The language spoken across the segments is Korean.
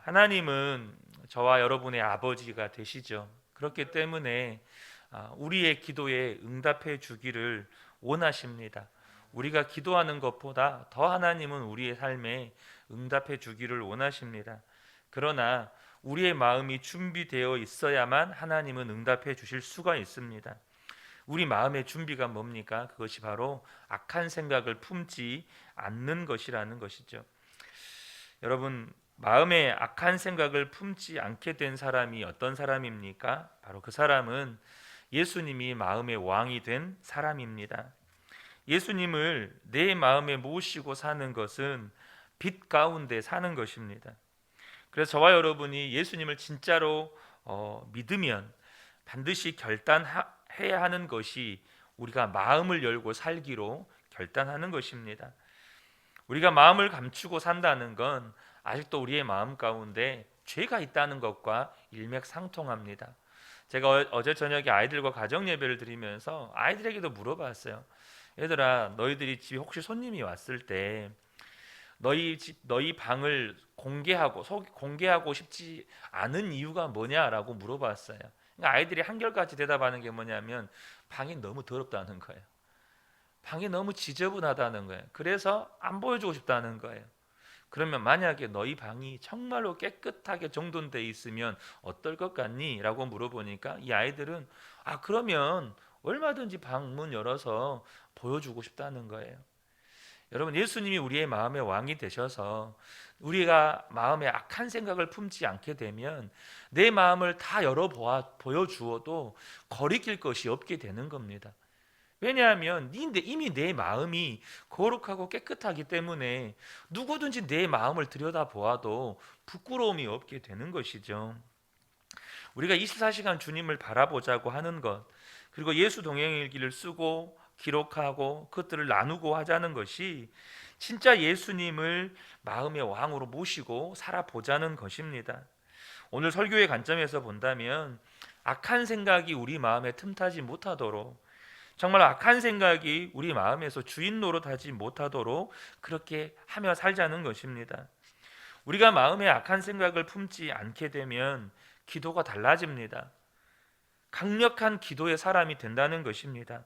하나님은 저와 여러분의 아버지가 되시죠. 그렇기 때문에 우리의 기도에 응답해 주기를 원하십니다. 우리가 기도하는 것보다 더 하나님은 우리의 삶에 응답해 주기를 원하십니다. 그러나 우리의 마음이 준비되어 있어야만 하나님은 응답해 주실 수가 있습니다. 우리 마음의 준비가 뭡니까? 그것이 바로 악한 생각을 품지 않는 것이라는 것이죠. 여러분, 마음에 악한 생각을 품지 않게 된 사람이 어떤 사람입니까? 바로 그 사람은 예수님이 마음의 왕이 된 사람입니다. 예수님을 내 마음에 모시고 사는 것은 빛 가운데 사는 것입니다. 그래서 저와 여러분이 예수님을 진짜로 믿으면 반드시 결단해야 하는 것이 우리가 마음을 열고 살기로 결단하는 것입니다. 우리가 마음을 감추고 산다는 건 아직도 우리의 마음 가운데 죄가 있다는 것과 일맥상통합니다. 제가 어제 저녁에 아이들과 가정 예배를 드리면서 아이들에게도 물어봤어요. 얘들아, 너희들이 집에 혹시 손님이 왔을 때 너희 방을 공개하고 싶지 않은 이유가 뭐냐라고 물어봤어요. 그러니까 아이들이 한결같이 대답하는 게 뭐냐면 방이 너무 더럽다는 거예요. 방이 너무 지저분하다는 거예요. 그래서 안 보여주고 싶다는 거예요. 그러면 만약에 너희 방이 정말로 깨끗하게 정돈되어 있으면 어떨 것 같니? 라고 물어보니까 이 아이들은 그러면 얼마든지 방문 열어서 보여주고 싶다는 거예요. 여러분, 예수님이 우리의 마음의 왕이 되셔서 우리가 마음에 악한 생각을 품지 않게 되면 내 마음을 다 보여주어도 거리낄 것이 없게 되는 겁니다. 왜냐하면 이미 내 마음이 거룩하고 깨끗하기 때문에 누구든지 내 마음을 들여다보아도 부끄러움이 없게 되는 것이죠. 우리가 24시간 주님을 바라보자고 하는 것, 그리고 예수 동행일기를 쓰고 기록하고 그것들을 나누고 하자는 것이 진짜 예수님을 마음의 왕으로 모시고 살아보자는 것입니다. 오늘 설교의 관점에서 본다면 악한 생각이 우리 마음에 틈타지 못하도록, 정말 악한 생각이 우리 마음에서 주인 노릇하지 못하도록 그렇게 하며 살자는 것입니다. 우리가 마음에 악한 생각을 품지 않게 되면 기도가 달라집니다. 강력한 기도의 사람이 된다는 것입니다.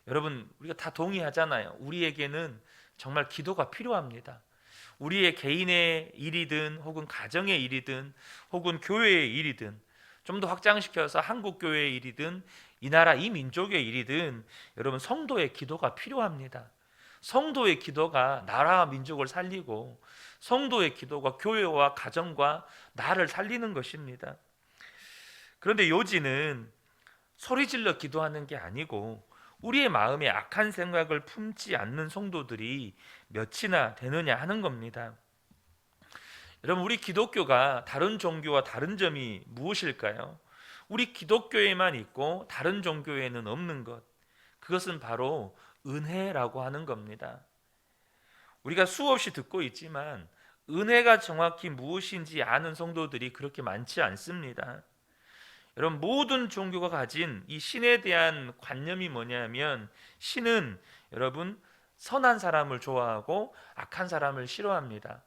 여러분, 우리가 다 동의하잖아요. 우리에게는 정말 기도가 필요합니다. 우리의 개인의 일이든 혹은 가정의 일이든 혹은 교회의 일이든, 좀 더 확장시켜서 한국 교회의 일이든 이 나라 이 민족의 일이든 여러분, 성도의 기도가 필요합니다. 성도의 기도가 나라와 민족을 살리고 성도의 기도가 교회와 가정과 나를 살리는 것입니다. 그런데 요지는 소리 질러 기도하는 게 아니고 우리의 마음에 악한 생각을 품지 않는 성도들이 몇이나 되느냐 하는 겁니다. 여러분, 우리 기독교가 다른 종교와 다른 점이 무엇일까요? 우리 기독교에만 있고 다른 종교에는 없는 것, 그것은 바로 은혜라고 하는 겁니다. 우리가 수없이 듣고 있지만 은혜가 정확히 무엇인지 아는 성도들이 그렇게 많지 않습니다. 여러분, 모든 종교가 가진 이 신에 대한 관념이 뭐냐면, 신은 여러분 선한 사람을 좋아하고 악한 사람을 싫어합니다.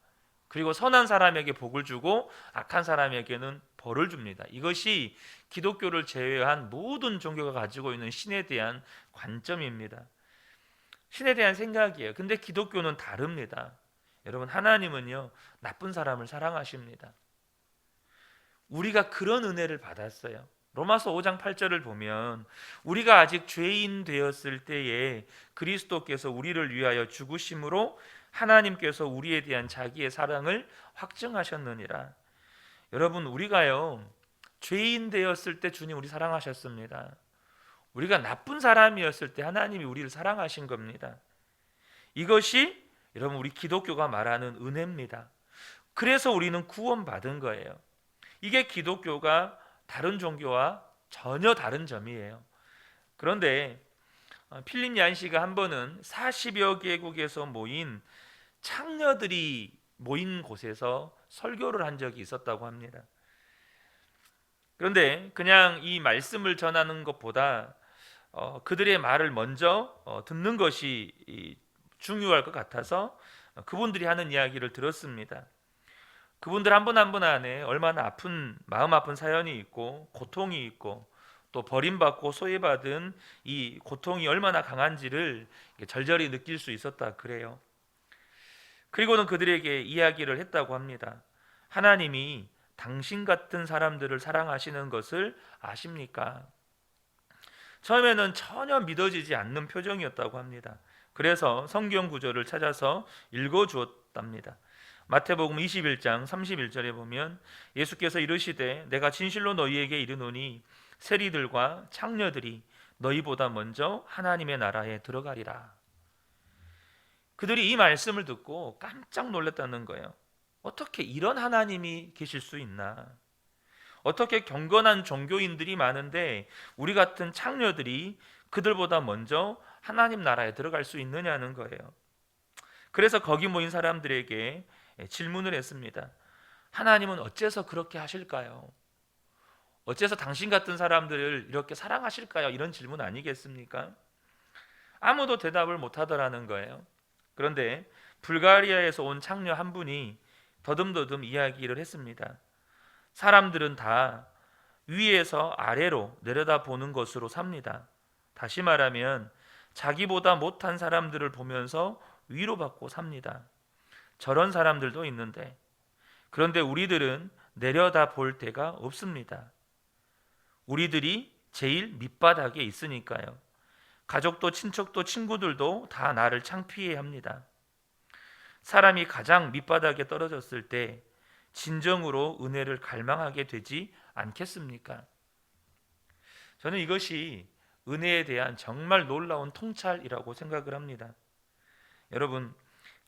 그리고 선한 사람에게 복을 주고 악한 사람에게는 벌을 줍니다. 이것이 기독교를 제외한 모든 종교가 가지고 있는 신에 대한 관점입니다. 신에 대한 생각이에요. 근데 기독교는 다릅니다. 여러분, 하나님은요, 나쁜 사람을 사랑하십니다. 우리가 그런 은혜를 받았어요. 로마서 5장 8절을 보면 우리가 아직 죄인 되었을 때에 그리스도께서 우리를 위하여 죽으심으로 하나님께서 우리에 대한 자기의 사랑을 확증하셨느니라. 여러분, 우리가요, 죄인 되었을 때 주님 우리 사랑하셨습니다. 우리가 나쁜 사람이었을 때 하나님이 우리를 사랑하신 겁니다. 이것이 여러분 우리 기독교가 말하는 은혜입니다. 그래서 우리는 구원받은 거예요. 이게 기독교가 다른 종교와 전혀 다른 점이에요. 그런데 필립 얀시가 한 번은 40여 개국에서 모인 창녀들이 모인 곳에서 설교를 한 적이 있었다고 합니다. 그런데 그냥 이 말씀을 전하는 것보다 그들의 말을 먼저 듣는 것이 중요할 것 같아서 그분들이 하는 이야기를 들었습니다. 그분들 한 분 한 분 안에 얼마나 아픈 마음 아픈 사연이 있고 고통이 있고 또 버림받고 소외받은 이 고통이 얼마나 강한지를 절절히 느낄 수 있었다 그래요. 그리고는 그들에게 이야기를 했다고 합니다. 하나님이 당신 같은 사람들을 사랑하시는 것을 아십니까? 처음에는 전혀 믿어지지 않는 표정이었다고 합니다. 그래서 성경 구절을 찾아서 읽어 주었답니다. 마태복음 21장 31절에 보면 예수께서 이르시되 내가 진실로 너희에게 이르노니 세리들과 창녀들이 너희보다 먼저 하나님의 나라에 들어가리라. 그들이 이 말씀을 듣고 깜짝 놀랐다는 거예요. 어떻게 이런 하나님이 계실 수 있나? 어떻게 경건한 종교인들이 많은데 우리 같은 창녀들이 그들보다 먼저 하나님 나라에 들어갈 수 있느냐는 거예요. 그래서 거기 모인 사람들에게 질문을 했습니다. 하나님은 어째서 그렇게 하실까요? 어째서 당신 같은 사람들을 이렇게 사랑하실까요? 이런 질문 아니겠습니까? 아무도 대답을 못 하더라는 거예요. 그런데 불가리아에서 온 창녀 한 분이 더듬더듬 이야기를 했습니다. 사람들은 다 위에서 아래로 내려다보는 것으로 삽니다. 다시 말하면 자기보다 못한 사람들을 보면서 위로받고 삽니다. 저런 사람들도 있는데, 그런데 우리들은 내려다볼 데가 없습니다. 우리들이 제일 밑바닥에 있으니까요. 가족도 친척도 친구들도 다 나를 창피해합니다. 사람이 가장 밑바닥에 떨어졌을 때 진정으로 은혜를 갈망하게 되지 않겠습니까? 저는 이것이 은혜에 대한 정말 놀라운 통찰이라고 생각을 합니다. 여러분,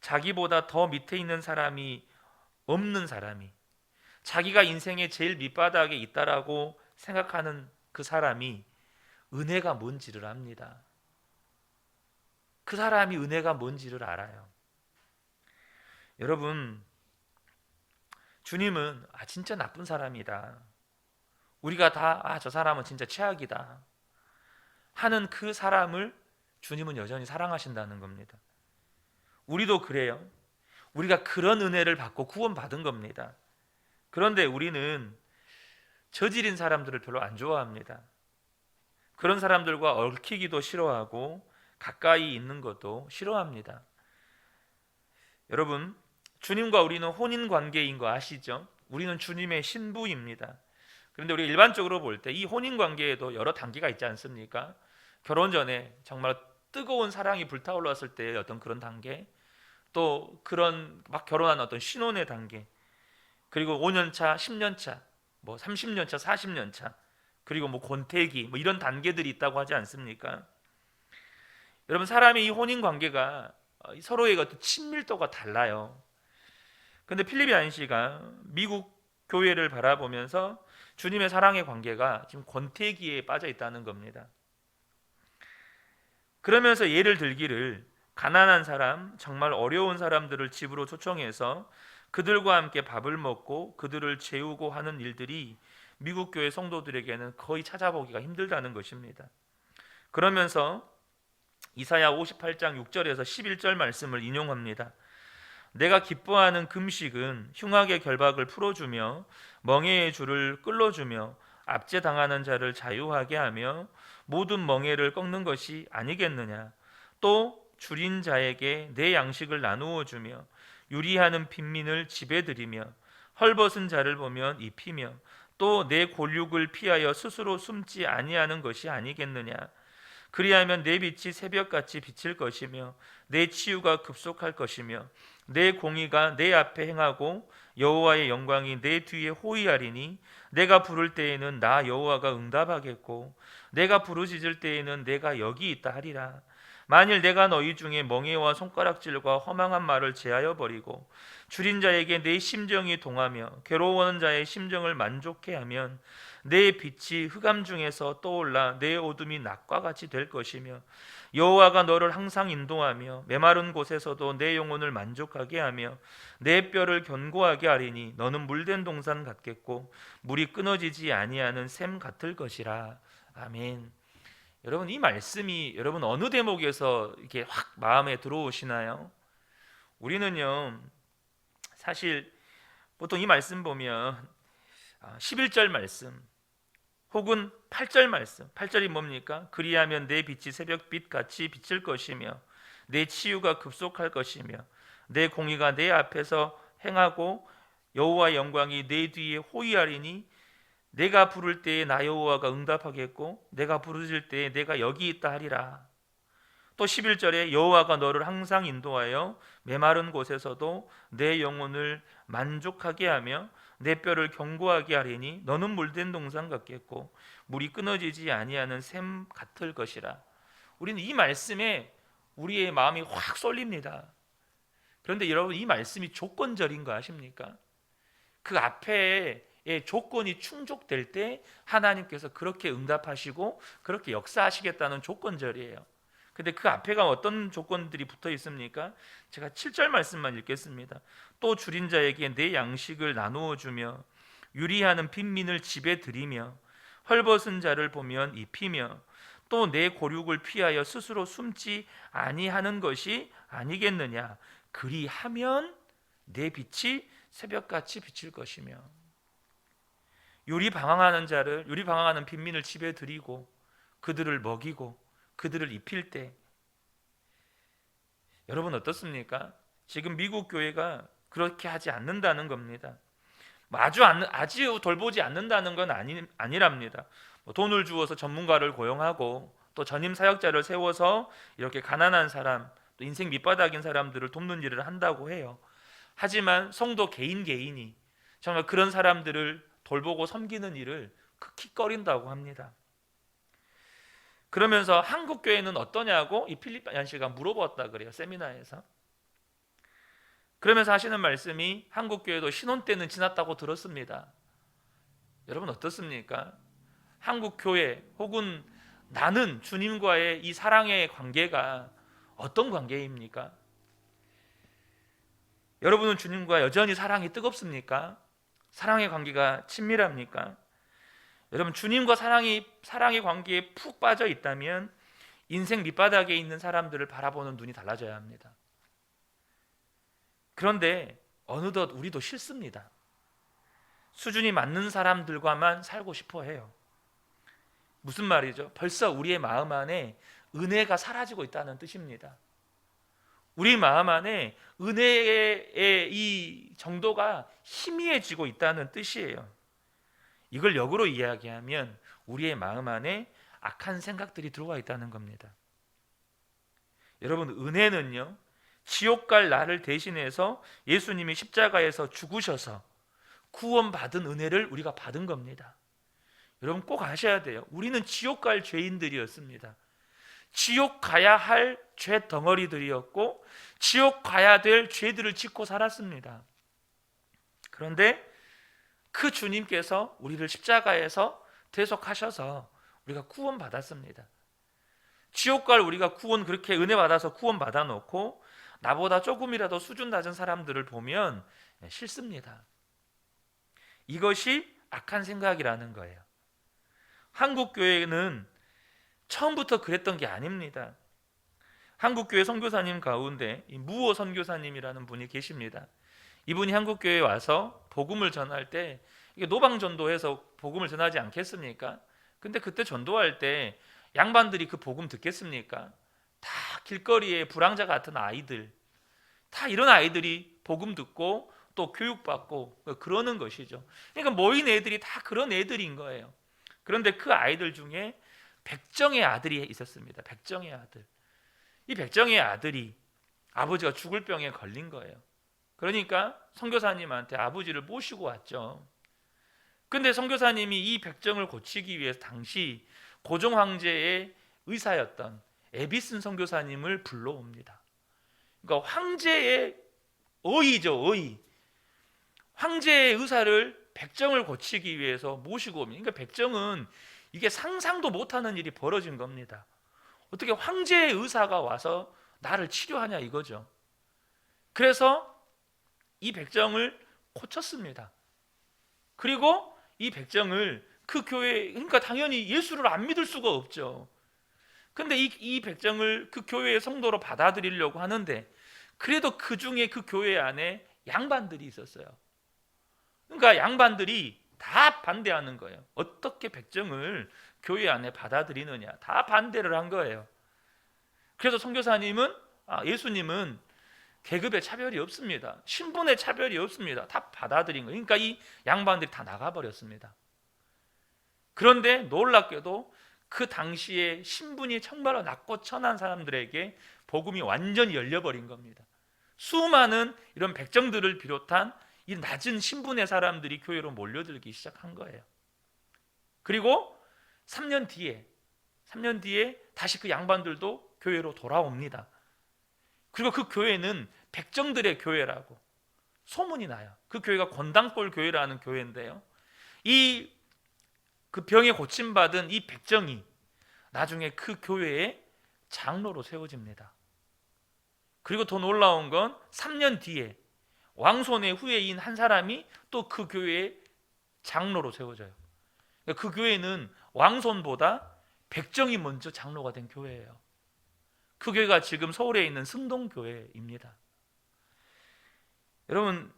자기보다 더 밑에 있는 사람이 없는 사람이, 자기가 인생의 제일 밑바닥에 있다라고 생각하는 그 사람이 은혜가 뭔지를 압니다. 그 사람이 은혜가 뭔지를 알아요. 여러분, 주님은 진짜 나쁜 사람이다, 우리가 다 저 사람은 진짜 최악이다 하는 그 사람을 주님은 여전히 사랑하신다는 겁니다. 우리도 그래요. 우리가 그런 은혜를 받고 구원받은 겁니다. 그런데 우리는 저질인 사람들을 별로 안 좋아합니다. 그런 사람들과 얽히기도 싫어하고 가까이 있는 것도 싫어합니다. 여러분, 주님과 우리는 혼인 관계인 거 아시죠? 우리는 주님의 신부입니다. 그런데 우리가 일반적으로 볼 때 이 혼인 관계에도 여러 단계가 있지 않습니까? 결혼 전에 정말 뜨거운 사랑이 불타올랐을 때의 어떤 그런 단계, 또 그런 막 결혼한 어떤 신혼의 단계, 그리고 5년차, 10년차, 뭐 30년차, 40년차, 그리고 뭐 권태기, 뭐 이런 단계들이 있다고 하지 않습니까? 여러분, 사람의 이 혼인 관계가 서로의 어떤 친밀도가 달라요. 근데 필립이 안시가 미국 교회를 바라보면서 주님의 사랑의 관계가 지금 권태기에 빠져 있다는 겁니다. 그러면서 예를 들기를, 가난한 사람, 정말 어려운 사람들을 집으로 초청해서 그들과 함께 밥을 먹고 그들을 재우고 하는 일들이 미국 교회 성도들에게는 거의 찾아보기가 힘들다는 것입니다. 그러면서 이사야 58장 6절에서 11절 말씀을 인용합니다. 내가 기뻐하는 금식은 흉악의 결박을 풀어주며 멍에의 줄을 끌어주며 압제당하는 자를 자유하게 하며 모든 멍에를 꺾는 것이 아니겠느냐. 또 줄인 자에게 내 양식을 나누어 주며 유리하는 빈민을 집에 들이며 헐벗은 자를 보면 입히며 또 내 골육을 피하여 스스로 숨지 아니하는 것이 아니겠느냐. 그리하면 내 빛이 새벽같이 비칠 것이며 내 치유가 급속할 것이며 내 공의가 내 앞에 행하고 여호와의 영광이 내 뒤에 호위하리니 내가 부를 때에는 나 여호와가 응답하겠고 내가 부르짖을 때에는 내가 여기 있다 하리라. 만일 내가 너희 중에 멍에와 손가락질과 허망한 말을 제하여 버리고 줄인 자에게 내 심정이 동하며 괴로워하는 자의 심정을 만족해 하면 내 빛이 흑암 중에서 떠올라 내 어둠이 낮과 같이 될 것이며 여호와가 너를 항상 인도하며 메마른 곳에서도 내 영혼을 만족하게 하며 내 뼈를 견고하게 하리니 너는 물된 동산 같겠고 물이 끊어지지 아니하는 샘 같을 것이라. 아멘. 여러분, 이 말씀이 여러분 어느 대목에서 이렇게 확 마음에 들어오시나요? 우리는요, 사실 보통 이 말씀 보면 11절 말씀 혹은 8절 말씀, 8절이 뭡니까? 그리하면 내 빛이 새벽빛 같이 비칠 것이며 내 치유가 급속할 것이며 내 공의가 내 앞에서 행하고 여호와의 영광이 내 뒤에 호위하리니 내가 부를 때에 나 여호와가 응답하겠고 내가 부르실 때에 내가 여기 있다 하리라. 또 11절에 여호와가 너를 항상 인도하여 메마른 곳에서도 내 영혼을 만족하게 하며 내 뼈를 견고하게 하리니 너는 물된 동산 같겠고 물이 끊어지지 아니하는 샘 같을 것이라. 우리는 이 말씀에 우리의 마음이 확 쏠립니다. 그런데 여러분, 이 말씀이 조건절인 거 아십니까? 그 앞에 조건이 충족될 때 하나님께서 그렇게 응답하시고 그렇게 역사하시겠다는 조건절이에요. 근데 그 앞에가 어떤 조건들이 붙어 있습니까? 제가 7절 말씀만 읽겠습니다. 또 줄인 자에게 내 양식을 나누어 주며 유리하는 빈민을 집에 들이며 헐벗은 자를 보면 입히며 또 내 고륙을 피하여 스스로 숨지 아니하는 것이 아니겠느냐. 그리하면 내 빛이 새벽같이 비칠 것이며. 유리방황하는 빈민을 집에 들이고 그들을 먹이고 그들을 입힐 때, 여러분 어떻습니까? 지금 미국 교회가 그렇게 하지 않는다는 겁니다. 아주 돌보지 않는다는 건 아니랍니다. 돈을 주어서 전문가를 고용하고 또 전임 사역자를 세워서 이렇게 가난한 사람, 또 인생 밑바닥인 사람들을 돕는 일을 한다고 해요. 하지만 성도 개인이 정말 그런 사람들을 돌보고 섬기는 일을 극히 꺼린다고 합니다. 그러면서 한국 교회는 어떠냐고 이 필립 씨가 물어봤다 그래요, 세미나에서. 그러면서 하시는 말씀이 한국 교회도 신혼 때는 지났다고 들었습니다. 여러분 어떻습니까? 한국 교회 혹은 나는 주님과의 이 사랑의 관계가 어떤 관계입니까? 여러분은 주님과 여전히 사랑이 뜨겁습니까? 사랑의 관계가 친밀합니까? 여러분, 주님과 사랑의 관계에 푹 빠져 있다면 인생 밑바닥에 있는 사람들을 바라보는 눈이 달라져야 합니다. 그런데 어느덧 우리도 싫습니다. 수준이 맞는 사람들과만 살고 싶어 해요. 무슨 말이죠? 벌써 우리의 마음 안에 은혜가 사라지고 있다는 뜻입니다. 우리 마음 안에 은혜의 이 정도가 희미해지고 있다는 뜻이에요. 이걸 역으로 이야기하면 우리의 마음 안에 악한 생각들이 들어와 있다는 겁니다. 여러분, 은혜는요, 지옥 갈 나를 대신해서 예수님이 십자가에서 죽으셔서 구원받은 은혜를 우리가 받은 겁니다. 여러분 꼭 아셔야 돼요. 우리는 지옥 갈 죄인들이었습니다. 지옥 가야 할 죄 덩어리들이었고 지옥 가야 될 죄들을 짓고 살았습니다. 그런데 그 주님께서 우리를 십자가에서 대속하셔서 우리가 구원받았습니다. 지옥 갈 우리가 그렇게 은혜 받아서 구원 받아 놓고 나보다 조금이라도 수준 낮은 사람들을 보면 싫습니다. 이것이 악한 생각이라는 거예요. 한국 교회는 처음부터 그랬던 게 아닙니다. 한국 교회 선교사님 가운데 무호 선교사님이라는 분이 계십니다. 이분이 한국 교회에 와서 복음을 전할 때 이게 노방 전도해서 복음을 전하지 않겠습니까? 근데 그때 전도할 때 양반들이 그 복음 듣겠습니까? 다 길거리에 불황자 같은 아이들, 다 이런 아이들이 복음 듣고 또 교육받고 그러는 것이죠. 그러니까 모인 애들이 다 그런 애들인 거예요. 그런데 그 아이들 중에 백정의 아들이 있었습니다. 백정의 아들. 이 백정의 아들이 아버지가 죽을 병에 걸린 거예요. 그러니까 선교사님한테 아버지를 모시고 왔죠. 근데 선교사님이 이 백정을 고치기 위해서 당시 고종 황제의 의사였던 에비슨 선교사님을 불러옵니다. 그러니까 황제의 어이죠, 어이. 황제의 의사를 백정을 고치기 위해서 모시고 옵니다. 그러니까 백정은 이게 상상도 못하는 일이 벌어진 겁니다. 어떻게 황제의 의사가 와서 나를 치료하냐 이거죠. 그래서 이 백정을 고쳤습니다. 그리고 이 백정을 그 교회, 그러니까 당연히 예수를 안 믿을 수가 없죠. 근데 이 백정을 그 교회의 성도로 받아들이려고 하는데 그래도 그 중에 그 교회 안에 양반들이 있었어요. 그러니까 양반들이 다 반대하는 거예요. 어떻게 백정을 교회 안에 받아들이느냐, 다 반대를 한 거예요. 그래서 선교사님은 예수님은 계급의 차별이 없습니다. 신분의 차별이 없습니다. 다 받아들인 거예요. 그러니까 이 양반들이 다 나가버렸습니다. 그런데 놀랍게도 그 당시에 신분이 정말로 낮고 천한 사람들에게 복음이 완전히 열려버린 겁니다. 수많은 이런 백정들을 비롯한 이 낮은 신분의 사람들이 교회로 몰려들기 시작한 거예요. 그리고 3년 뒤에 다시 그 양반들도 교회로 돌아옵니다. 그리고 그 교회는 백정들의 교회라고 소문이 나요. 그 교회가 권당골 교회라는 교회인데요, 이 그 병에 고침받은 이 백정이 나중에 그 교회의 장로로 세워집니다. 그리고 더 놀라운 건 3년 뒤에 왕손의 후예인 한 사람이 또 그 교회의 장로로 세워져요. 그 교회는 왕손보다 백정이 먼저 장로가 된 교회예요. 그 교회가 지금 서울에 있는 승동교회입니다. 여러분,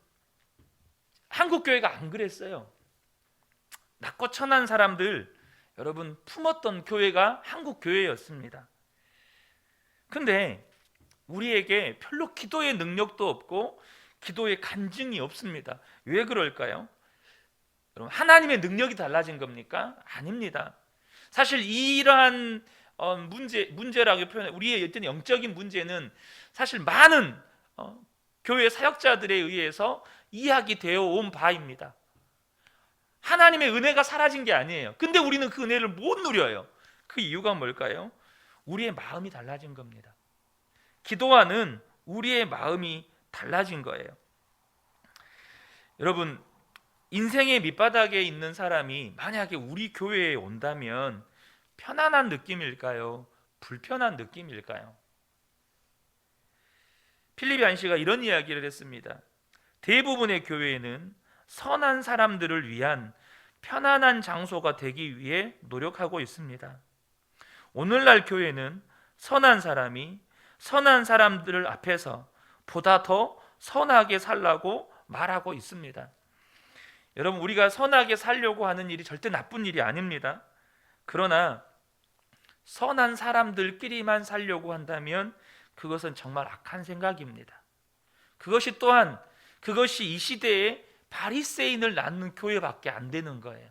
한국 교회가 안 그랬어요. 낮고 천한 사람들 여러분 품었던 교회가 한국 교회였습니다. 근데 우리에게 별로 기도의 능력도 없고 기도의 간증이 없습니다. 왜 그럴까요? 여러분, 하나님의 능력이 달라진 겁니까? 아닙니다. 사실 이러한 문제라고 표현해, 우리의 어떤 영적인 문제는 사실 많은 교회 사역자들에 의해서 이야기되어 온 바입니다. 하나님의 은혜가 사라진 게 아니에요. 근데 우리는 그 은혜를 못 누려요. 그 이유가 뭘까요? 우리의 마음이 달라진 겁니다. 기도와는 우리의 마음이 달라진 거예요. 여러분, 인생의 밑바닥에 있는 사람이 만약에 우리 교회에 온다면 편안한 느낌일까요? 불편한 느낌일까요? 필립 얀시가 이런 이야기를 했습니다. 대부분의 교회에는 선한 사람들을 위한 편안한 장소가 되기 위해 노력하고 있습니다. 오늘날 교회는 선한 사람이 선한 사람들 앞에서 보다 더 선하게 살라고 말하고 있습니다. 여러분, 우리가 선하게 살려고 하는 일이 절대 나쁜 일이 아닙니다. 그러나 선한 사람들끼리만 살려고 한다면 그것은 정말 악한 생각입니다. 그것이 이 시대에 바리새인을 낳는 교회밖에 안 되는 거예요.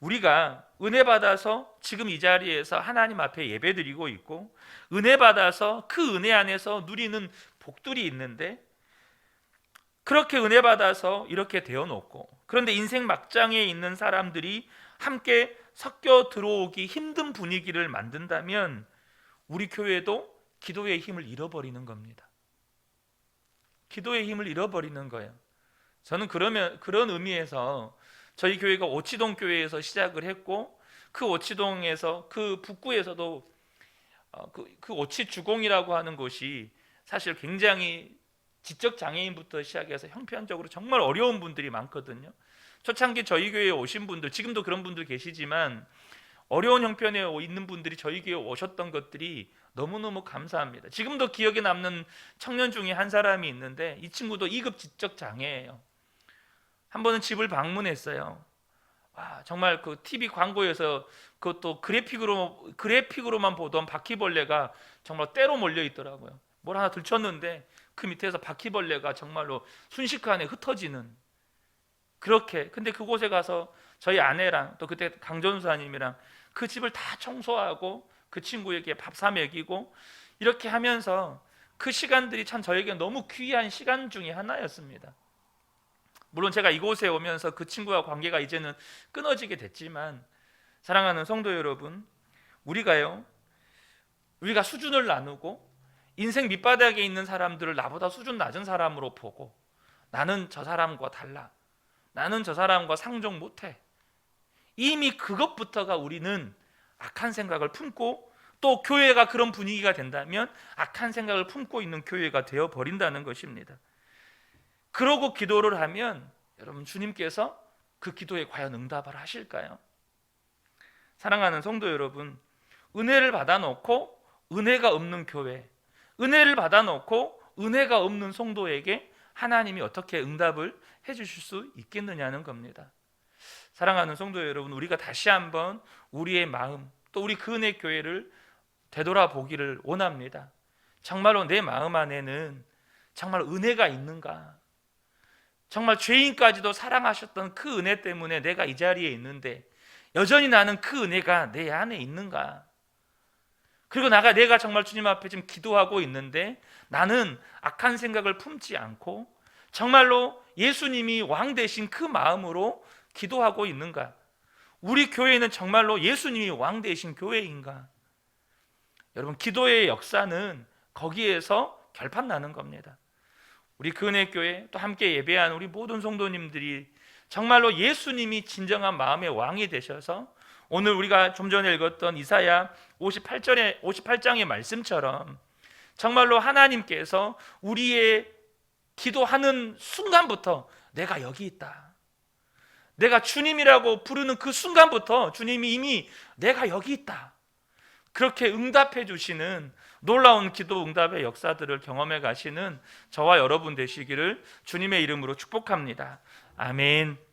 우리가 은혜 받아서 지금 이 자리에서 하나님 앞에 예배드리고 있고, 은혜 받아서 그 은혜 안에서 누리는 복들이 있는데, 그렇게 은혜 받아서 이렇게 되어놓고, 그런데 인생 막장에 있는 사람들이 함께 섞여 들어오기 힘든 분위기를 만든다면 우리 교회도 기도의 힘을 잃어버리는 겁니다. 기도의 힘을 잃어버리는 거예요. 저는 그런 의미에서 저희 교회가 오치동 교회에서 시작을 했고, 그 오치동에서 그 북구에서도 그 오치 주공이라고 하는 곳이 사실 굉장히 지적 장애인부터 시작해서 형편적으로 정말 어려운 분들이 많거든요. 초창기 저희 교회에 오신 분들, 지금도 그런 분들 계시지만 어려운 형편에 있는 분들이 저희 교회에 오셨던 것들이 너무너무 감사합니다. 지금도 기억에 남는 청년 중에 한 사람이 있는데, 이 친구도 2급 지적 장애예요. 한 번은 집을 방문했어요. 정말 그 TV 광고에서 그것도 그래픽으로만 보던 바퀴벌레가 정말 때로 몰려 있더라고요. 뭘 하나 들쳤는데 그 밑에서 바퀴벌레가 정말로 순식간에 흩어지는, 그렇게. 근데 그곳에 가서 저희 아내랑 또 그때 강전사님이랑 그 집을 다 청소하고 그 친구에게 밥 사 먹이고 이렇게 하면서 그 시간들이 참 저에게 너무 귀한 시간 중에 하나였습니다. 물론 제가 이곳에 오면서 그 친구와 관계가 이제는 끊어지게 됐지만, 사랑하는 성도 여러분, 우리가 수준을 나누고 인생 밑바닥에 있는 사람들을 나보다 수준 낮은 사람으로 보고, 나는 저 사람과 달라, 나는 저 사람과 상종 못해, 이미 그것부터가 우리는 악한 생각을 품고, 또 교회가 그런 분위기가 된다면 악한 생각을 품고 있는 교회가 되어버린다는 것입니다. 그러고 기도를 하면 여러분, 주님께서 그 기도에 과연 응답을 하실까요? 사랑하는 성도 여러분, 은혜를 받아놓고 은혜가 없는 교회, 은혜를 받아놓고 은혜가 없는 성도에게 하나님이 어떻게 응답을 해주실 수 있겠느냐는 겁니다. 사랑하는 성도 여러분, 우리가 다시 한번 우리의 마음, 또 우리 그 은혜 교회를 되돌아보기를 원합니다. 정말로 내 마음 안에는 정말 은혜가 있는가? 정말 죄인까지도 사랑하셨던 그 은혜 때문에 내가 이 자리에 있는데 여전히 나는 그 은혜가 내 안에 있는가? 그리고 내가 정말 주님 앞에 지금 기도하고 있는데 나는 악한 생각을 품지 않고 정말로 예수님이 왕 되신 그 마음으로 기도하고 있는가? 우리 교회는 정말로 예수님이 왕 되신 교회인가? 여러분, 기도의 역사는 거기에서 결판나는 겁니다. 우리 그은혜 교회 또 함께 예배한 우리 모든 성도님들이 정말로 예수님이 진정한 마음의 왕이 되셔서 오늘 우리가 좀 전에 읽었던 이사야 58장의 말씀처럼 정말로 하나님께서 우리의 기도하는 순간부터 내가 여기 있다, 내가 주님이라고 부르는 그 순간부터 주님이 이미 내가 여기 있다, 그렇게 응답해 주시는 놀라운 기도 응답의 역사들을 경험해 가시는 저와 여러분 되시기를 주님의 이름으로 축복합니다. 아멘.